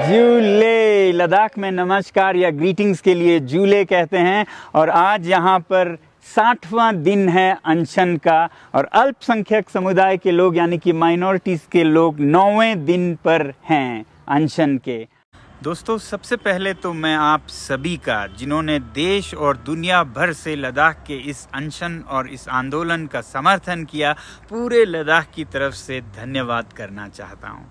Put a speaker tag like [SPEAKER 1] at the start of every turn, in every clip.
[SPEAKER 1] जूले लद्दाख में नमस्कार या ग्रीटिंग्स के लिए जूले कहते हैं। और आज यहाँ पर 60वां दिन है अनशन का और अल्पसंख्यक समुदाय के लोग यानी कि माइनॉरिटीज़ के लोग 9वें दिन पर हैं अनशन के। दोस्तों, सबसे पहले तो मैं आप सभी का, जिन्होंने देश और दुनिया भर से लद्दाख के इस अनशन और इस आंदोलन का समर्थन किया, पूरे लद्दाख की तरफ से धन्यवाद करना चाहता हूँ।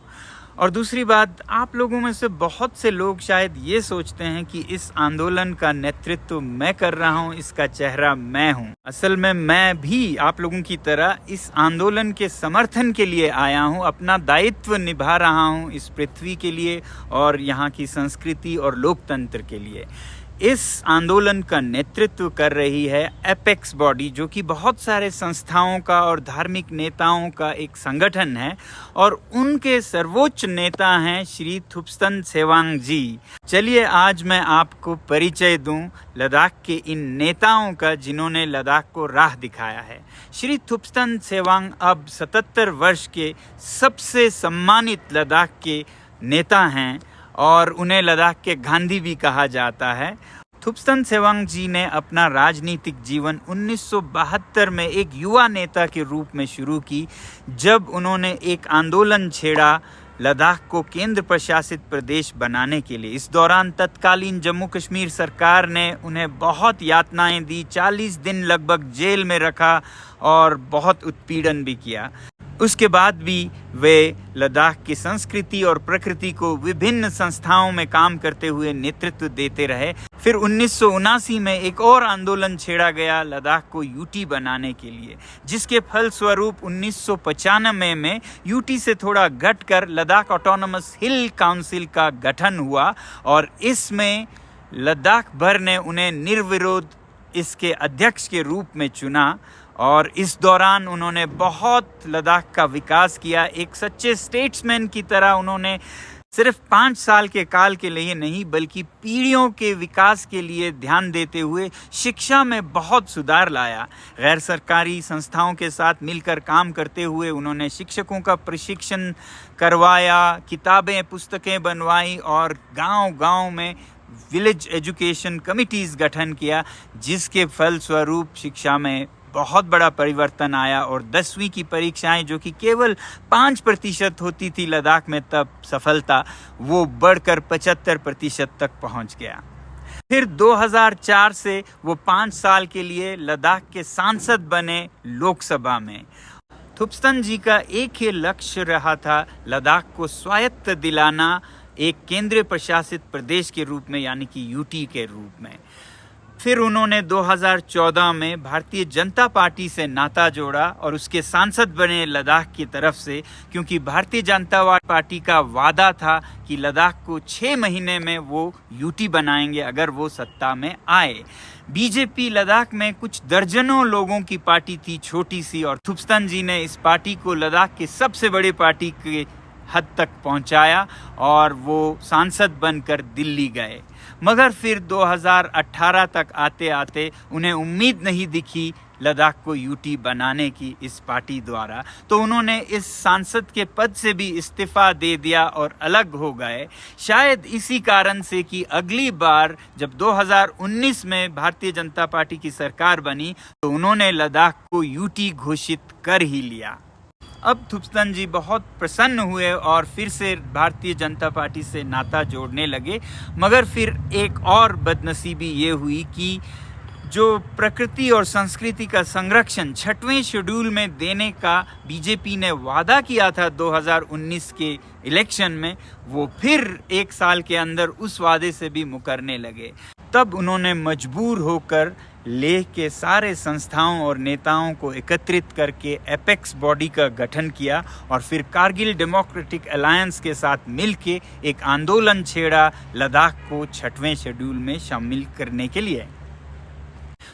[SPEAKER 1] और दूसरी बात, आप लोगों में से बहुत से लोग शायद ये सोचते हैं कि इस आंदोलन का नेतृत्व मैं कर रहा हूँ, इसका चेहरा मैं हूँ। असल में मैं भी आप लोगों की तरह इस आंदोलन के समर्थन के लिए आया हूँ, अपना दायित्व निभा रहा हूँ इस पृथ्वी के लिए और यहाँ की संस्कृति और लोकतंत्र के लिए। इस आंदोलन का नेतृत्व कर रही है एपेक्स बॉडी, जो कि बहुत सारे संस्थाओं का और धार्मिक नेताओं का एक संगठन है और उनके सर्वोच्च नेता हैं श्री थुप्स्टन सेवांग जी। चलिए आज मैं आपको परिचय दूं लद्दाख के इन नेताओं का, जिन्होंने लद्दाख को राह दिखाया है। श्री थुप्स्टन सेवांग अब 77 वर्ष के सबसे सम्मानित लद्दाख के नेता हैं और उन्हें लद्दाख के गांधी भी कहा जाता है। थुप्स्टन सेवांग जी ने अपना राजनीतिक जीवन 1972 में एक युवा नेता के रूप में शुरू की, जब उन्होंने एक आंदोलन छेड़ा लद्दाख को केंद्र प्रशासित प्रदेश बनाने के लिए। इस दौरान तत्कालीन जम्मू कश्मीर सरकार ने उन्हें बहुत यातनाएं दी, 40 दिन लगभग जेल में रखा और बहुत उत्पीड़न भी किया। उसके बाद भी वे लद्दाख की संस्कृति और प्रकृति को विभिन्न संस्थाओं में काम करते हुए नेतृत्व देते रहे। फिर 1979 में एक और आंदोलन छेड़ा गया लद्दाख को यूटी बनाने के लिए, जिसके फलस्वरूप 1995 में यूटी से थोड़ा घटकर लद्दाख ऑटोनोमस हिल काउंसिल का गठन हुआ और इसमें लद्दाख भर ने उन्हें निर्विरोध इसके अध्यक्ष के रूप में चुना और इस दौरान उन्होंने बहुत लद्दाख का विकास किया। एक सच्चे स्टेट्समैन की तरह उन्होंने सिर्फ 5 साल के काल के लिए नहीं, बल्कि पीढ़ियों के विकास के लिए ध्यान देते हुए शिक्षा में बहुत सुधार लाया। गैर सरकारी संस्थाओं के साथ मिलकर काम करते हुए उन्होंने शिक्षकों का प्रशिक्षण करवाया, किताबें पुस्तकें बनवाई और गांव-गांव में विलेज एजुकेशन कमिटीज़ गठन किया, जिसके फलस्वरूप शिक्षा में बहुत बड़ा परिवर्तन आया और 10वीं की परीक्षाएं, जो कि केवल 5% होती थी लद्दाख में तब सफलता, वो बढ़कर 75% तक पहुंच गया। फिर 2004 से वो 5 साल के लिए लद्दाख के सांसद बने लोकसभा में। थुप्स्टन जी का एक ही लक्ष्य रहा था, लद्दाख को स्वायत्त दिलाना एक केंद्रीय प्रशासित प्रदेश के रूप में यानी कि यूटी के रूप में। फिर उन्होंने 2014 में भारतीय जनता पार्टी से नाता जोड़ा और उसके सांसद बने लद्दाख की तरफ से, क्योंकि भारतीय जनता पार्टी का वादा था कि लद्दाख को 6 महीने में वो यूटी बनाएंगे अगर वो सत्ता में आए। बीजेपी लद्दाख में कुछ दर्जनों लोगों की पार्टी थी, छोटी सी, और थुप्स्टन जी ने इस पार्टी को लद्दाख की सबसे बड़ी पार्टी के हद तक पहुंचाया और वो सांसद बनकर दिल्ली गए। मगर फिर 2018 तक आते आते उन्हें उम्मीद नहीं दिखी लद्दाख को यूटी बनाने की इस पार्टी द्वारा, तो उन्होंने इस सांसद के पद से भी इस्तीफा दे दिया और अलग हो गए। शायद इसी कारण से कि अगली बार जब 2019 में भारतीय जनता पार्टी की सरकार बनी तो उन्होंने लद्दाख को यूटी घोषित कर ही लिया। अब थुप्स्टन जी बहुत प्रसन्न हुए और फिर से भारतीय जनता पार्टी से नाता जोड़ने लगे। मगर फिर एक और बदनसीबी ये हुई कि जो प्रकृति और संस्कृति का संरक्षण 6वें शेड्यूल में देने का बीजेपी ने वादा किया था 2019 के इलेक्शन में, वो फिर 1 साल के अंदर उस वादे से भी मुकरने लगे। तब उन्होंने मजबूर होकर लेह के सारे संस्थाओं और नेताओं को एकत्रित करके एपेक्स बॉडी का गठन किया और फिर कारगिल डेमोक्रेटिक अलायंस के साथ मिलके एक आंदोलन छेड़ा लद्दाख को 6वें शेड्यूल में शामिल करने के लिए।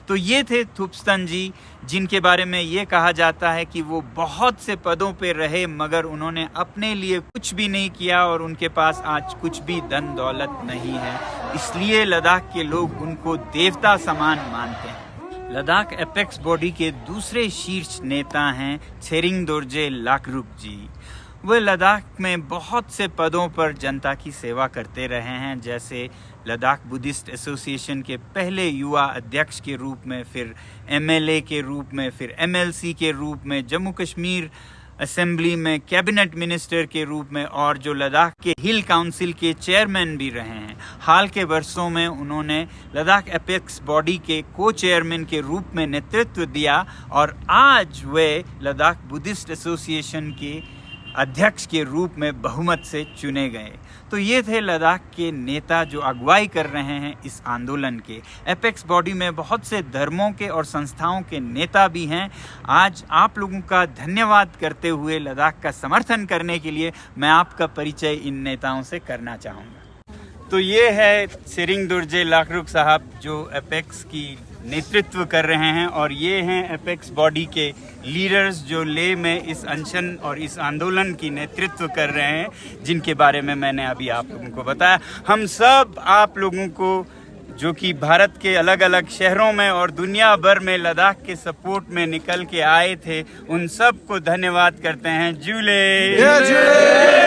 [SPEAKER 1] तो ये थे थुप्स्टन जी, जिनके बारे में ये कहा जाता है कि वो बहुत से पदों पे रहे मगर उन्होंने अपने लिए कुछ भी नहीं किया और उनके पास आज कुछ भी धन दौलत नहीं है, इसलिए लद्दाख के लोग उनको देवता समान मानते हैं। लद्दाख एपेक्स बॉडी के दूसरे शीर्ष नेता हैं छेरिंग दोर्जे लाकरुक जी। वे लद्दाख में बहुत से पदों पर जनता की सेवा करते रहे हैं, जैसे लद्दाख बुद्धिस्ट एसोसिएशन के पहले युवा अध्यक्ष के रूप में, फिर एमएलए के रूप में, फिर एमएलसी के रूप में, जम्मू कश्मीर असेंबली में कैबिनेट मिनिस्टर के रूप में, और जो लद्दाख के हिल काउंसिल के चेयरमैन भी रहे हैं। हाल के वर्षों में उन्होंने लद्दाख एपेक्स बॉडी के को चेयरमैन के रूप में नेतृत्व दिया और आज वे लद्दाख बुद्धिस्ट एसोसिएशन के अध्यक्ष के रूप में बहुमत से चुने गए। तो ये थे लद्दाख के नेता जो अगुवाई कर रहे हैं इस आंदोलन के। एपेक्स बॉडी में बहुत से धर्मों के और संस्थाओं के नेता भी हैं। आज आप लोगों का धन्यवाद करते हुए लद्दाख का समर्थन करने के लिए मैं आपका परिचय इन नेताओं से करना चाहूँगा। तो ये है सेरिंग दुर्जे लाखरुख साहब जो एपेक्स की नेतृत्व कर रहे हैं, और ये हैं एपेक्स बॉडी के लीडर्स जो ले में इस अनशन और इस आंदोलन की नेतृत्व कर रहे हैं, जिनके बारे में मैंने अभी आप लोगों को बताया। हम सब आप लोगों को जो कि भारत के अलग अलग शहरों में और दुनिया भर में लद्दाख के सपोर्ट में निकल के आए थे, उन सब को धन्यवाद करते हैं। जूले।